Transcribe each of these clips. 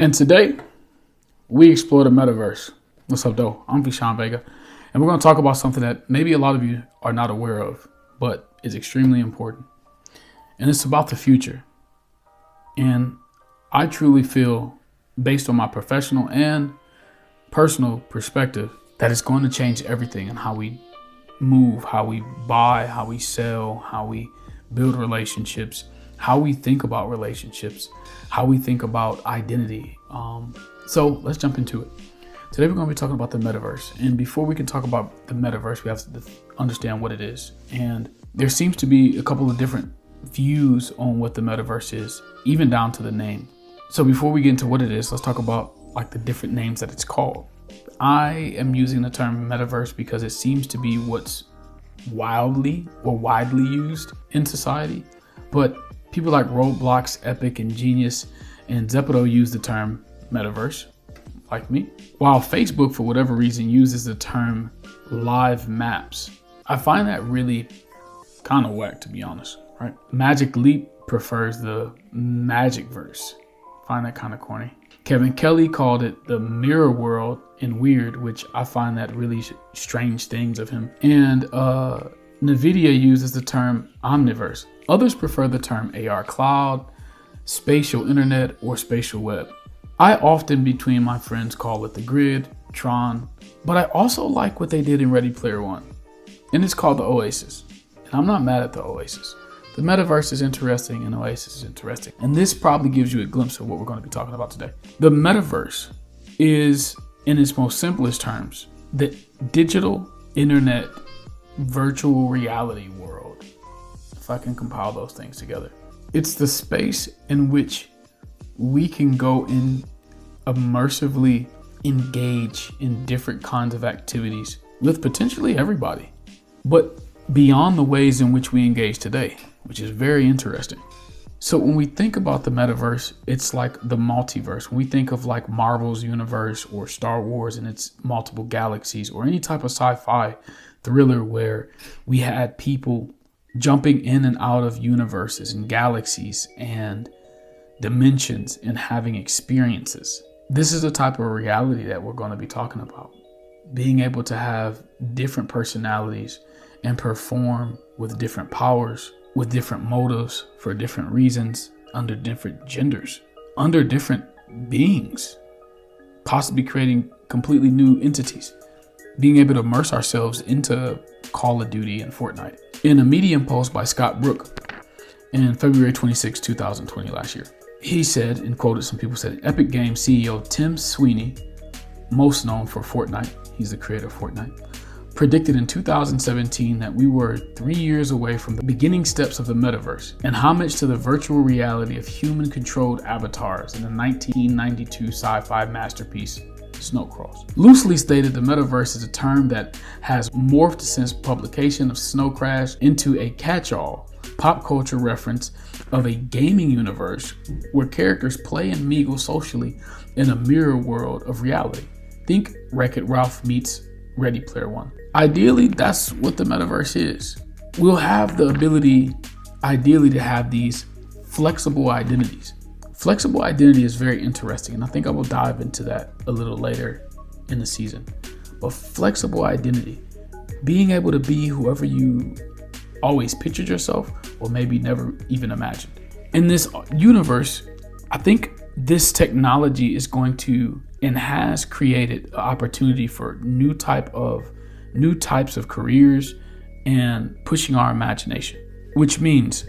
And today, we explore the metaverse. What's up, though? I'm FaShon VEGA, and we're going to talk about something that maybe a lot of you are not aware of, but is extremely important. And it's about the future. And I truly feel, based on my professional and personal perspective, that it's going to change everything in how we move, how we buy, how we sell, how we build relationships, how we think about relationships, how we think about identity. So let's jump into it. Today we're going to be talking about the metaverse. And before we can talk about the metaverse, we have to understand what it is. And there seems to be a couple of different views on what the metaverse is, even down to the name. So before we get into what it is, let's talk about like the different names that it's called. I am using the term metaverse because it seems to be what's widely used in society. But people like Roblox, Epic, and Genius, and Zepeto use the term metaverse, like me. While Facebook, for whatever reason, uses the term live maps. I find that really kind of whack, to be honest, right? Magic Leap prefers the Magicverse. Find that kind of corny. Kevin Kelly called it the mirror world in Weird, which I find that really strange things of him. And NVIDIA uses the term omniverse. Others prefer the term AR cloud, spatial internet, or spatial web. I often, between my friends, call it the grid, Tron, but I also like what they did in Ready Player One, and it's called the Oasis. And I'm not mad at the Oasis. The metaverse is interesting and Oasis is interesting. And this probably gives you a glimpse of what we're going to be talking about today. The metaverse is, in its most simplest terms, the digital internet virtual reality world, if I can compile those things together. It's the space in which we can go and immersively engage in different kinds of activities with potentially everybody, but beyond the ways in which we engage today, which is very interesting. So when we think about the metaverse, it's like the multiverse. When we think of like Marvel's universe or Star Wars and its multiple galaxies, or any type of sci-fi thriller where we had people jumping in and out of universes and galaxies and dimensions and having experiences. This is the type of reality that we're going to be talking about. Being able to have different personalities and perform with different powers, with different motives, for different reasons, under different genders, under different beings, possibly creating completely new entities, being able to immerse ourselves into Call of Duty and Fortnite. In a Medium post by Scott Brook in February 26, 2020, last year, he said, and quoted some people, said, Epic Games CEO Tim Sweeney, most known for Fortnite, he's the creator of Fortnite, predicted in 2017 that we were 3 years away from the beginning steps of the metaverse, and homage to the virtual reality of human-controlled avatars in the 1992 sci-fi masterpiece, Snow Cross. Loosely stated, the metaverse is a term that has morphed since publication of Snow Crash into a catch-all pop culture reference of a gaming universe where characters play and mingle socially in a mirror world of reality. Think Wreck-It Ralph meets Ready Player One. Ideally, that's what the metaverse is. We'll have the ability, ideally, to have these flexible identities. Flexible identity is very interesting, and I think I will dive into that a little later in the season. But flexible identity, being able to be whoever you always pictured yourself, or maybe never even imagined. In this universe, I think this technology is going to and has created an opportunity for new types of careers and pushing our imagination, which means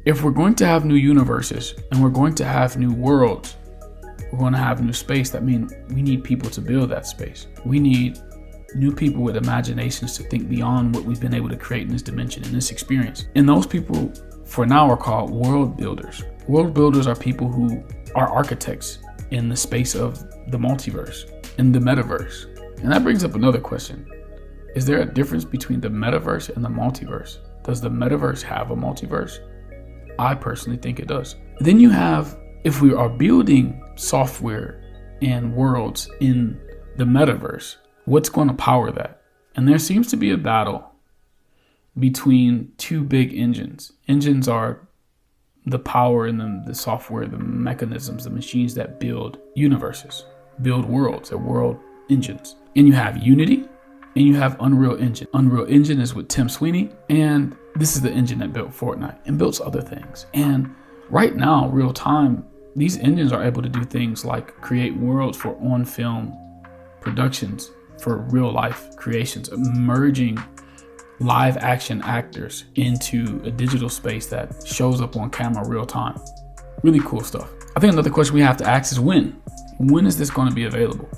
if we're going to have new universes and we're going to have new worlds, we're going to have new space. That means we need people to build that space. We need new people with imaginations to think beyond what we've been able to create in this dimension, in this experience. And those people for now are called world builders. World builders are people who are architects in the space of the multiverse, in the metaverse. And that brings up another question. Is there a difference between the metaverse and the multiverse? Does the metaverse have a multiverse? I personally think it does. Then you have, if we are building software and worlds in the metaverse, what's going to power that? And there seems to be a battle between two big engines. Engines are the power and the software, the mechanisms, the machines that build universes, build worlds, they're world engines. And you have Unity and you have Unreal Engine. Unreal Engine is with Tim Sweeney, and this is the engine that built Fortnite and builds other things. And right now, real time, these engines are able to do things like create worlds for on-film productions, for real life creations, merging live action actors into a digital space that shows up on camera real time. Really cool stuff. I think another question we have to ask is when? When is this going to be available?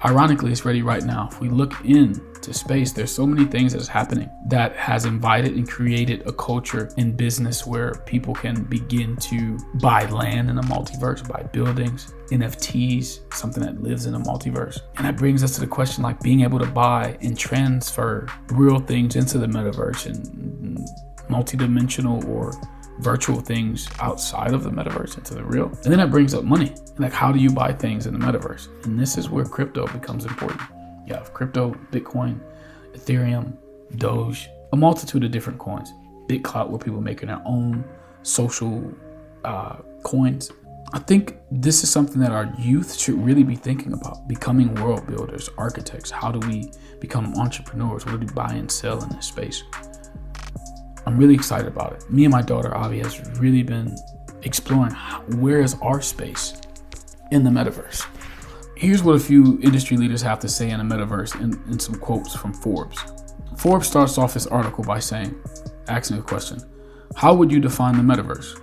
Ironically, it's ready right now. If we look into space, there's so many things that is happening that has invited and created a culture in business where people can begin to buy land in a multiverse, buy buildings, NFTs, something that lives in a multiverse. And that brings us to the question, like being able to buy and transfer real things into the metaverse and multidimensional or virtual things outside of the metaverse into the real. And then that brings up money. Like, how do you buy things in the metaverse? And this is where crypto becomes important. You have crypto, Bitcoin, Ethereum, Doge, a multitude of different coins. BitClout, where people are making their own social coins. I think this is something that our youth should really be thinking about, becoming world builders, architects. How do we become entrepreneurs? What do we buy and sell in this space? I'm really excited about it. Me and my daughter, Avi, has really been exploring where is our space in the metaverse. Here's what a few industry leaders have to say in the metaverse in some quotes from Forbes. Forbes starts off this article by asking a question. How would you define the metaverse?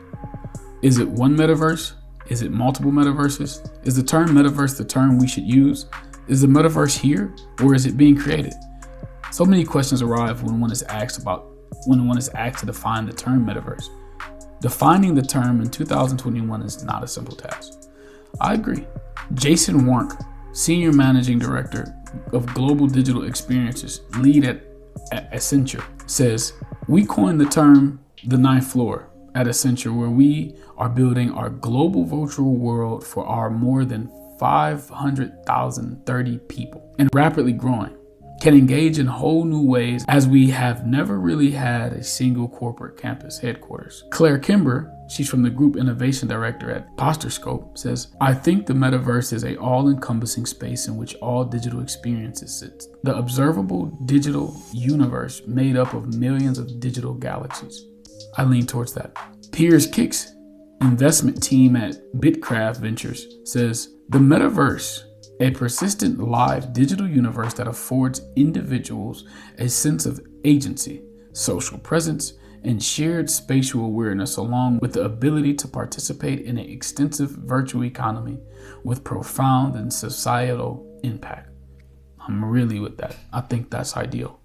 Is it one metaverse? Is it multiple metaverses? Is the term metaverse the term we should use? Is the metaverse here, or is it being created? So many questions arrive when one is asked to define the term metaverse. Defining the term in 2021 is not a simple task. I agree. Jason Warnk, Senior Managing Director of Global Digital Experiences, lead at Accenture, says, we coined the term the ninth floor at Accenture, where we are building our global virtual world for our more than 500,030 people and rapidly growing. Can engage in whole new ways as we have never really had a single corporate campus headquarters. Claire Kimber, she's from the Group Innovation Director at Posterscope, says, I think the metaverse is an all-encompassing space in which all digital experiences sit. The observable digital universe made up of millions of digital galaxies. I lean towards that. Piers Kicks, investment team at Bitcraft Ventures, says, the metaverse, a persistent live digital universe that affords individuals a sense of agency, social presence, and shared spatial awareness, along with the ability to participate in an extensive virtual economy with profound and societal impact. I'm really with that. I think that's ideal.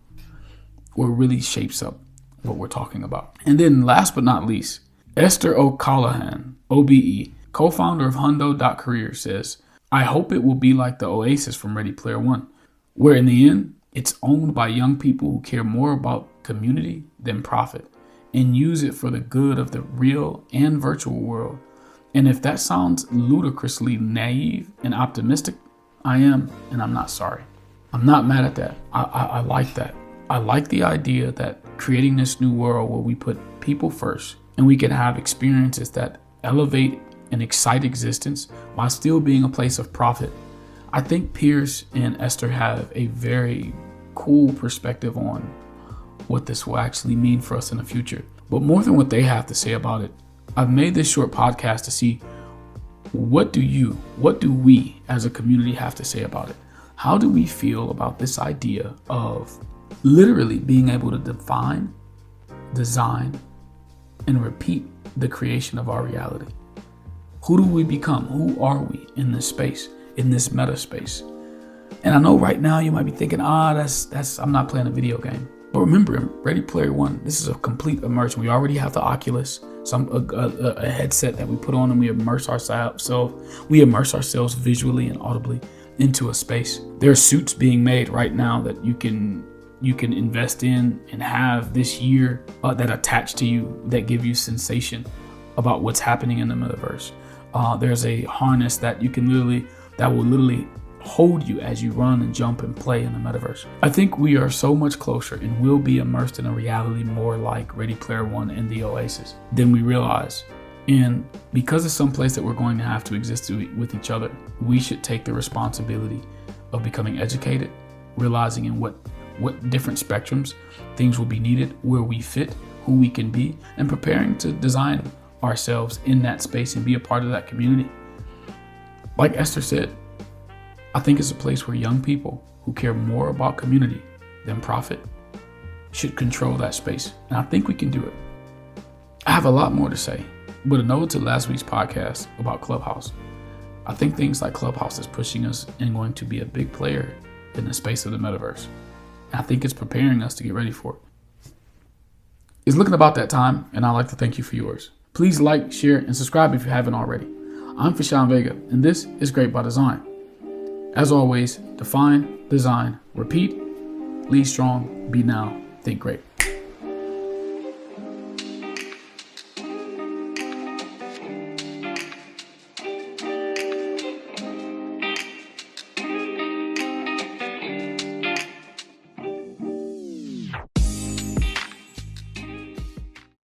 Or really shapes up what we're talking about. And then last but not least, Esther O'Callaghan, OBE, co-founder of Hundo.career, says, I hope it will be like the Oasis from Ready Player One, where in the end, it's owned by young people who care more about community than profit and use it for the good of the real and virtual world. And if that sounds ludicrously naive and optimistic, I am, and I'm not sorry. I'm not mad at that. I like that. I like the idea that creating this new world where we put people first and we can have experiences that elevate and excite existence while still being a place of profit. I think Piers and Esther have a very cool perspective on what this will actually mean for us in the future. But more than what they have to say about it, I've made this short podcast to see what do we as a community have to say about it? How do we feel about this idea of literally being able to define, design, and repeat the creation of our reality? Who do we become? Who are we in this space, in this meta space? And I know right now you might be thinking, that's I'm not playing a video game. But remember, Ready Player One, this is a complete immersion. We already have the Oculus, a headset that we put on and we immerse ourselves visually and audibly into a space. There are suits being made right now that you can invest in and have this year that attach to you, that give you sensation about what's happening in the metaverse. There's a harness that will literally hold you as you run and jump and play in the metaverse. I think we are so much closer and will be immersed in a reality more like Ready Player One and the Oasis than we realize. And because it's some place that we're going to have to exist with each other, we should take the responsibility of becoming educated, realizing in what different spectrums things will be needed, where we fit, who we can be, and preparing to design ourselves in that space and be a part of that community. Like Esther said, I think it's a place where young people who care more about community than profit should control that space. And I think we can do it. I have a lot more to say, but a note to last week's podcast about Clubhouse. I think things like Clubhouse is pushing us and going to be a big player in the space of the metaverse. And I think it's preparing us to get ready for it. It's looking about that time, and I'd like to thank you for yours. Please like, share, and subscribe if you haven't already. I'm FaShon VEGA, and this is Great by Design. As always, define, design, repeat, lead strong, be now, think great.